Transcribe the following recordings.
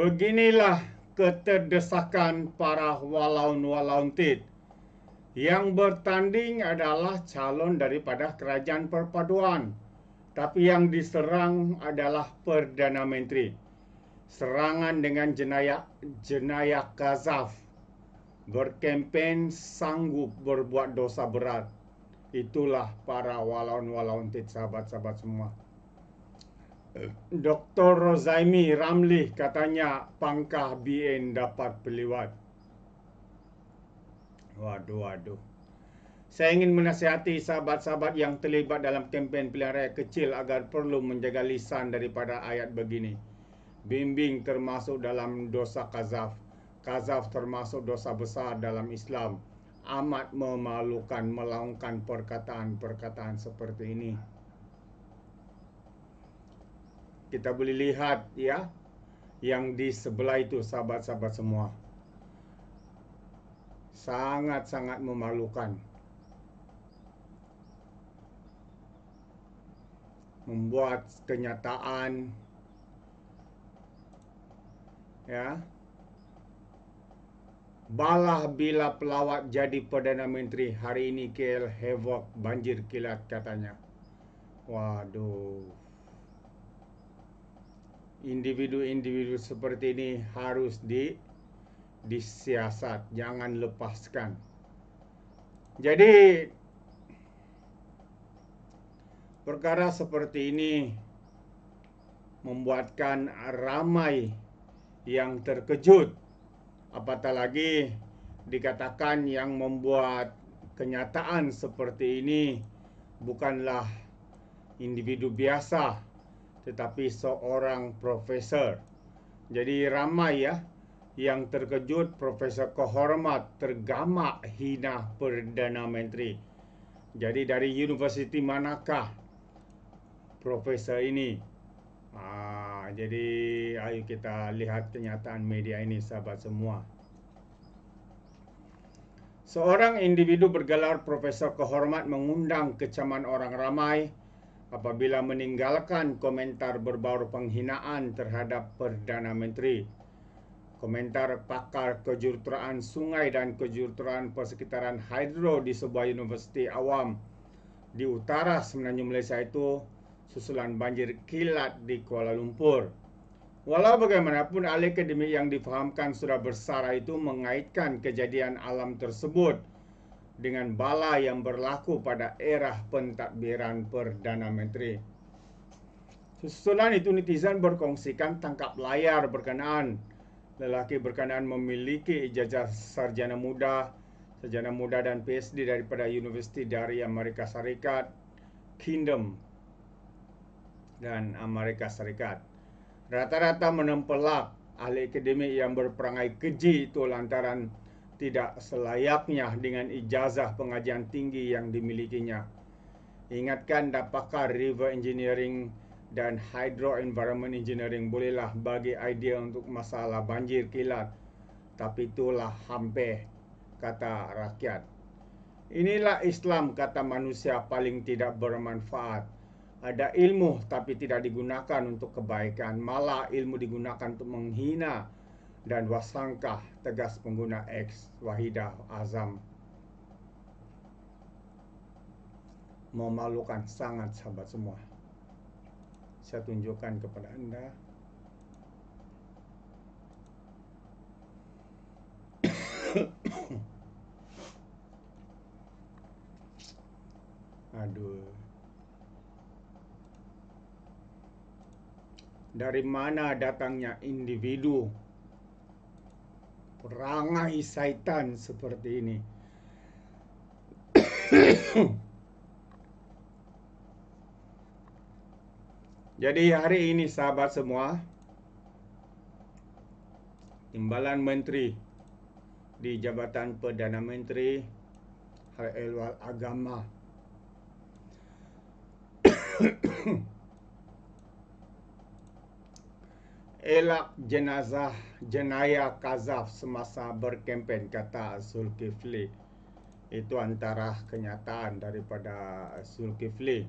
Beginilah keterdesakan para walaun-walauntit. Yang bertanding adalah calon daripada kerajaan perpaduan. Tapi yang diserang adalah Perdana Menteri. Serangan dengan jenayah Kazaf. Berkempen sanggup berbuat dosa berat. Itulah para walaun-walauntit, sahabat-sahabat semua. Dr. Rozaimi Ramli katanya pangkah BN dapat berliwat. Waduh. Saya ingin menasihati sahabat-sahabat yang terlibat dalam kempen pilihan raya kecil agar perlu menjaga lisan daripada ayat begini. Bimbing termasuk dalam dosa kazaf. Kazaf termasuk dosa besar dalam Islam. Amat memalukan melakukan perkataan-perkataan seperti ini. Kita boleh lihat ya, yang di sebelah itu sahabat-sahabat semua. Sangat-sangat memalukan. Membuat kenyataan ya. Balah bila pelawat jadi Perdana Menteri, hari ini KL havoc banjir kilat katanya. Waduh. Individu-individu seperti ini harus disiasat, jangan lepaskan. Jadi perkara seperti ini membuatkan ramai yang terkejut. Apatah lagi dikatakan yang membuat kenyataan seperti ini bukanlah individu biasa, tetapi seorang profesor. Jadi ramai ya yang terkejut, profesor kehormat tergamak hina Perdana Menteri. Jadi dari universiti manakah profesor ini? Jadi ayo kita lihat kenyataan media ini sahabat semua. Seorang individu bergelar profesor kehormat mengundang kecaman orang ramai apabila meninggalkan komentar berbau penghinaan terhadap Perdana Menteri. Komentar pakar kejuruteraan sungai dan kejuruteraan persekitaran hidro di sebuah universiti awam di utara semenanjung Malaysia itu susulan banjir kilat di Kuala Lumpur. Walau bagaimanapun, ahli akademik yang difahamkan sudah bersara itu mengaitkan kejadian alam tersebut dengan bala yang berlaku pada era pentadbiran Perdana Menteri. Susulan itu netizen berkongsikan tangkap layar berkenaan. Lelaki berkenaan memiliki ijazah sarjana muda dan PhD daripada Universiti dari Amerika Serikat, Kingdom dan Amerika Serikat. Rata-rata menempelak ahli akademik yang berperangai keji itu lantaran tidak selayaknya dengan ijazah pengajian tinggi yang dimilikinya. Ingatkan pakar River Engineering dan Hydro Environment Engineering bolehlah bagi idea untuk masalah banjir kilat, tapi itulah hampir, kata rakyat. Inilah Islam, kata manusia paling tidak bermanfaat. Ada ilmu tapi tidak digunakan untuk kebaikan, malah ilmu digunakan untuk menghina dan wasangkah, tegas pengguna X Wahidah Azam. Memalukan sangat sahabat semua. Saya tunjukkan kepada anda. Aduh. Dari mana datangnya individu perangai syaitan seperti ini? Jadi hari ini sahabat semua, Timbalan Menteri di Jabatan Perdana Menteri, Hal Ehwal Agama elak jenayah Kazaf semasa berkempen, kata Zulkifli. Itu antara kenyataan daripada Zulkifli.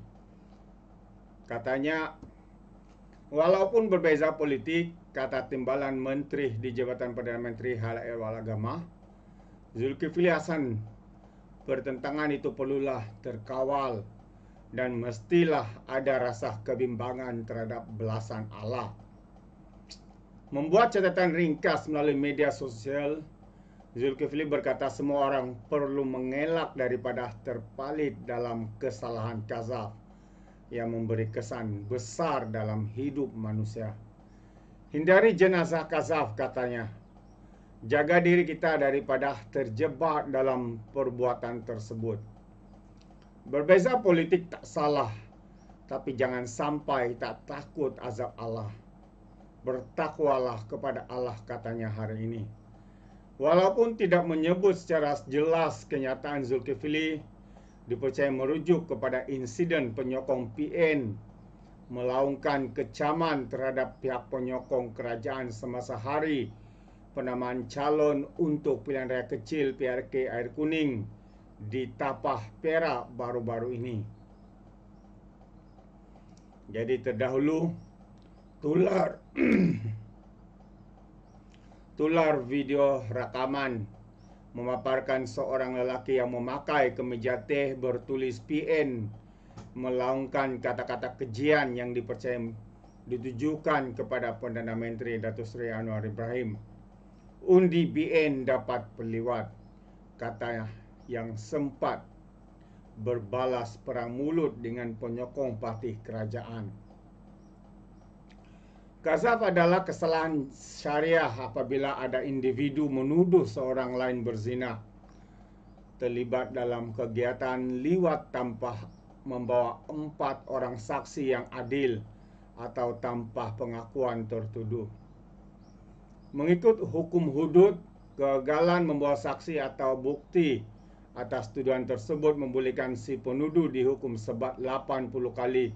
Katanya, walaupun berbeza politik, kata Timbalan Menteri di Jabatan Perdana Menteri Hal Ehwal Agama, Zulkifli Hasan, pertentangan itu perlulah terkawal dan mestilah ada rasa kebimbangan terhadap belasan Allah. Membuat catatan ringkas melalui media sosial, Zulkifli berkata semua orang perlu mengelak daripada terpalit dalam kesalahan kazaf yang memberi kesan besar dalam hidup manusia. Hindari jenazah kazaf, katanya. Jaga diri kita daripada terjebak dalam perbuatan tersebut. Berbeza politik tak salah, tapi jangan sampai tak takut azab Allah. Bertakwalah kepada Allah, katanya hari ini. Walaupun tidak menyebut secara jelas kenyataan, Zulkifli dipercaya merujuk kepada insiden penyokong PN melaungkan kecaman terhadap pihak penyokong kerajaan semasa hari penamaan calon untuk pilihan raya kecil PRK Air Kuning di Tapah, Perak baru-baru ini. Jadi terdahulu tular video rakaman memaparkan seorang lelaki yang memakai kemeja teh bertulis PN melaungkan kata-kata kejian yang dipercaya ditujukan kepada Perdana Menteri Datuk Seri Anwar Ibrahim. Undi BN dapat berliwat, kata yang sempat berbalas perang mulut dengan penyokong parti kerajaan. Kazaf adalah kesalahan syariah apabila ada individu menuduh seorang lain berzina, terlibat dalam kegiatan liwat tanpa membawa 4 orang saksi yang adil atau tanpa pengakuan tertuduh. Mengikut hukum hudud, kegagalan membawa saksi atau bukti atas tuduhan tersebut membolehkan si penuduh dihukum sebat 80 kali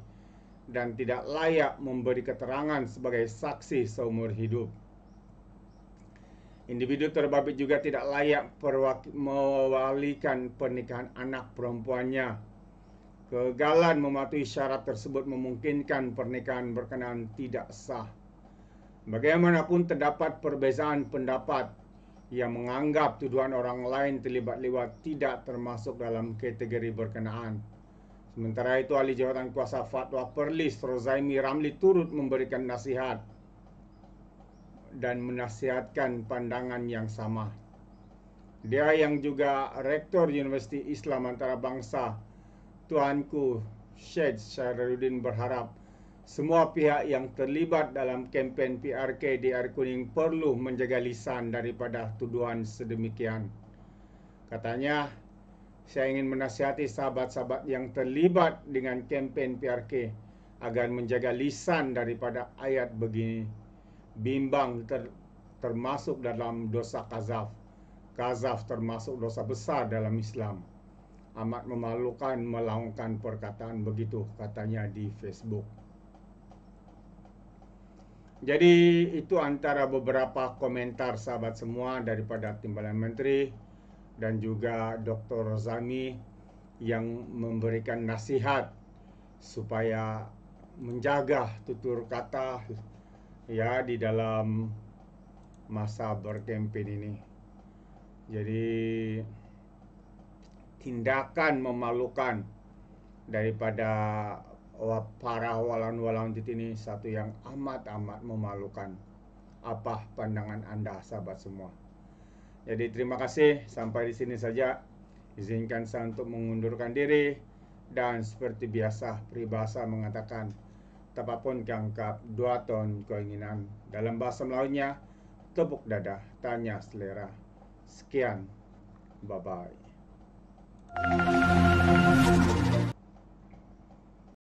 dan tidak layak memberi keterangan sebagai saksi seumur hidup. Individu terbabit juga tidak layak mewalikan pernikahan anak perempuannya. Kegagalan mematuhi syarat tersebut memungkinkan pernikahan berkenaan tidak sah. Bagaimanapun terdapat perbezaan pendapat yang menganggap tuduhan orang lain terlibat liwat tidak termasuk dalam kategori berkenaan. Sementara itu, ahli jawatan kuasa fatwa Perlis Rozaimi Ramli turut memberikan nasihat dan menasihatkan pandangan yang sama. Dia yang juga Rektor Universiti Islam Antarabangsa, Tuanku Syed Syahruddin, berharap semua pihak yang terlibat dalam kempen PRK di Air Kuning perlu menjaga lisan daripada tuduhan sedemikian. Katanya, saya ingin menasihati sahabat-sahabat yang terlibat dengan kempen PRK agar menjaga lisan daripada ayat begini. Bimbang termasuk dalam dosa kazaf. Kazaf termasuk dosa besar dalam Islam. Amat memalukan melaungkan perkataan begitu, katanya di Facebook. Jadi itu antara beberapa komentar sahabat semua daripada Timbalan Menteri dan juga Dr. Rozami yang memberikan nasihat supaya menjaga tutur kata ya di dalam masa berkempen ini. Jadi tindakan memalukan daripada para walang-walang di sini satu yang amat memalukan. Apa pandangan Anda sahabat semua? Jadi terima kasih, sampai di sini saja. Izinkan saya untuk mengundurkan diri dan seperti biasa peribahasa mengatakan tapapun kangkap 2 ton keinginan. Dalam bahasa Melayunya, tepuk dada, tanya selera. Sekian, bye-bye.